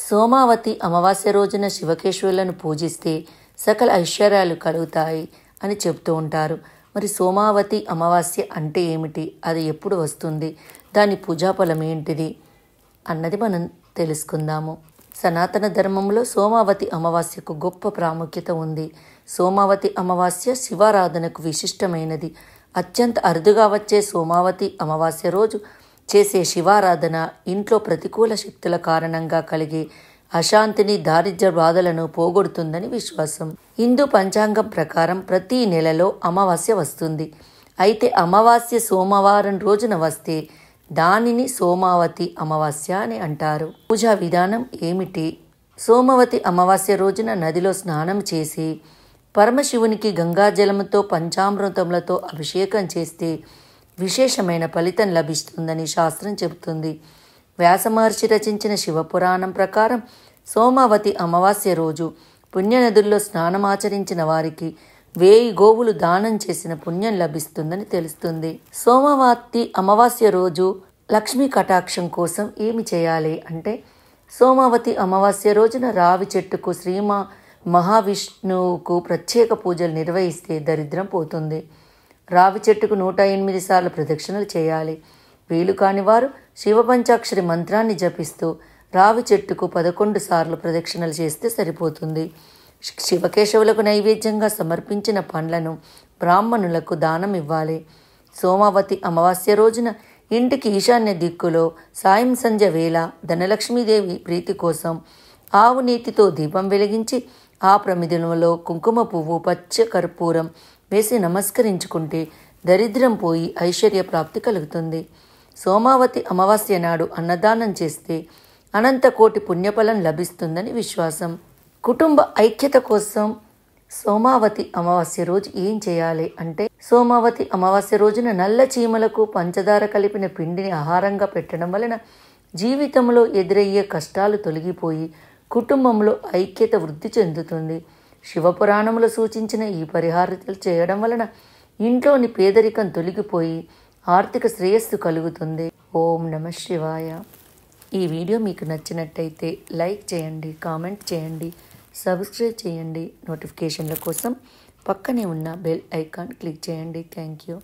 సోమావతి అమావాస్య రోజున శివకేశవులను పూజిస్తే సకల ఐశ్వర్యాలు కలుగుతాయి అని చెప్తూ ఉంటారు. మరి సోమావతి అమావాస్య అంటే ఏమిటి, అది ఎప్పుడు వస్తుంది, దాని పూజాఫలం ఏంటిది అన్నది మనం తెలుసుకుందాము. సనాతన ధర్మంలో సోమావతి అమావాస్యకు గొప్ప ప్రాముఖ్యత ఉంది. సోమావతి అమావాస్య శివారాధనకు విశిష్టమైనది. అత్యంత అరుదుగా వచ్చే సోమావతి అమావాస్య రోజు చేసే శివారాధన ఇంట్లో ప్రతికూల శక్తుల కారణంగా కలిగే అశాంతిని, దారిద్ర్య బాధలను పోగొడుతుందని విశ్వాసం. హిందూ పంచాంగం ప్రకారం ప్రతి నెలలో అమావాస్య వస్తుంది. అయితే అమావాస్య సోమవారం రోజున వస్తే దానిని సోమావతి అమావాస్య అని అంటారు. పూజా విధానం ఏమిటి? సోమవతి అమావాస్య రోజున నదిలో స్నానం చేసి పరమశివునికి గంగాజలంతో పంచామృతములతో అభిషేకం చేస్తే విశేషమైన ఫలితం లభిస్తుందని శాస్త్రం చెబుతుంది. వ్యాస మహర్షి రచించిన శివపురాణం ప్రకారం సోమావతి అమావాస్య రోజు పుణ్యనదుల్లో స్నానమాచరించిన వారికి 1000 గోవులు దానం చేసిన పుణ్యం లభిస్తుందని తెలుస్తుంది. సోమవతి అమావాస్య రోజు లక్ష్మీ కటాక్షం కోసం ఏమి చేయాలి అంటే, సోమవతి అమావాస్య రోజున రావి చెట్టుకు శ్రీ మహావిష్ణువుకు ప్రత్యేక పూజలు నిర్వహిస్తే దరిద్రం పోతుంది. రావి చెట్టుకు 108 సార్లు ప్రదక్షిణలు చేయాలి. వీలు కాని వారు శివపంచాక్షరి మంత్రాన్ని జపిస్తూ రావి చెట్టుకు 11 సార్లు ప్రదక్షిణలు చేస్తే సరిపోతుంది. శివకేశవులకు నైవేద్యంగా సమర్పించిన పండ్లను బ్రాహ్మణులకు దానం ఇవ్వాలి. సోమావతి అమావాస్య రోజున ఇంటికి ఈశాన్య దిక్కులో సాయం సంధ్య వేళ ధనలక్ష్మీదేవి ప్రీతి కోసం ఆవు నీతితో దీపం వెలిగించి ఆ ప్రమిదలో కుంకుమ పువ్వు, పచ్చ కర్పూరం వేసి నమస్కరించుకుంటే దరిద్రం పోయి ఐశ్వర్య ప్రాప్తి కలుగుతుంది. సోమావతి అమావాస్య నాడు అన్నదానం చేస్తే అనంత కోటి పుణ్యఫలం లభిస్తుందని విశ్వాసం. కుటుంబ ఐక్యత కోసం సోమావతి అమావాస్య రోజు ఏం చేయాలి అంటే, సోమావతి అమావాస్య రోజున నల్ల చీమలకు పంచదార కలిపిన పిండిని ఆహారంగా పెట్టడం వలన జీవితంలో ఎదురయ్యే కష్టాలు తొలగిపోయి కుటుంబంలో ఐక్యత వృద్ధి చెందుతుంది. శివపురాణంలో సూచించిన ఈ పరిహారాలు చేయడం వలన ఇంట్లోని పేదరికం తొలగిపోయి ఆర్థిక శ్రేయస్సు కలుగుతుంది. ఓం నమః శివాయ. ఈ వీడియో మీకు నచ్చినట్టయితే లైక్ చేయండి, కామెంట్ చేయండి, సబ్స్క్రైబ్ చేయండి. నోటిఫికేషన్ల కోసం పక్కనే ఉన్న బెల్ ఐకాన్ క్లిక్ చేయండి. Thank you.